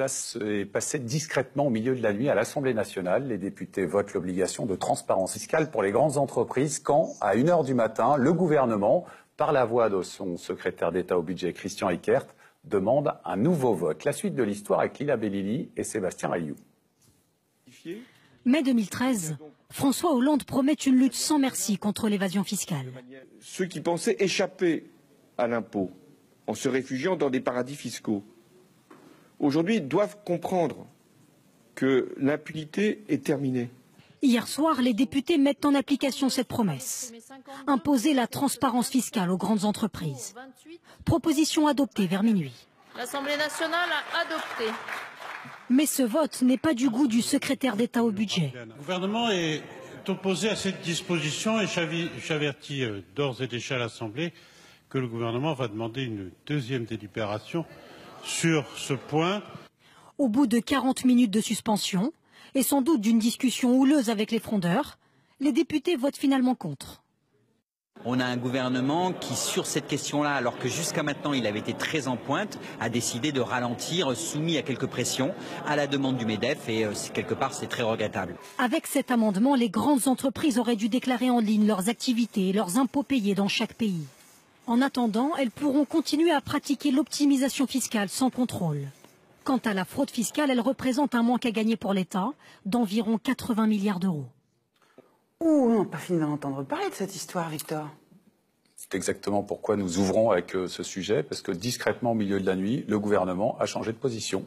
Est passé discrètement au milieu de la nuit à l'Assemblée nationale. Les députés votent l'obligation de transparence fiscale pour les grandes entreprises quand, à 1 h du matin, le gouvernement, par la voix de son secrétaire d'État au budget, Christian Eckert, demande un nouveau vote. La suite de l'histoire avec Lila Bellili et Sébastien Rayou. Mai 2013, François Hollande promet une lutte sans merci contre l'évasion fiscale. Ceux qui pensaient échapper à l'impôt en se réfugiant dans des paradis fiscaux, aujourd'hui doivent comprendre que l'impunité est terminée. Hier soir, les députés mettent en application cette promesse. Imposer la transparence fiscale aux grandes entreprises. Proposition adoptée vers minuit. L'Assemblée nationale a adopté. Mais ce vote n'est pas du goût du secrétaire d'État au budget. Le gouvernement est opposé à cette disposition et j'avertis d'ores et déjà l'Assemblée que le gouvernement va demander une deuxième délibération sur ce point. Au bout de 40 minutes de suspension et sans doute d'une discussion houleuse avec les frondeurs, les députés votent finalement contre. On a un gouvernement qui, sur cette question-là, alors que jusqu'à maintenant il avait été très en pointe, a décidé de ralentir, soumis à quelques pressions, à la demande du MEDEF et quelque part c'est très regrettable. Avec cet amendement, les grandes entreprises auraient dû déclarer en ligne leurs activités et leurs impôts payés dans chaque pays. En attendant, elles pourront continuer à pratiquer l'optimisation fiscale sans contrôle. Quant à la fraude fiscale, elle représente un manque à gagner pour l'État d'environ 80 milliards d'euros. Ouh, on n'a pas fini d'en entendre parler de cette histoire, Victor. C'est exactement pourquoi nous ouvrons avec ce sujet, parce que discrètement au milieu de la nuit, le gouvernement a changé de position.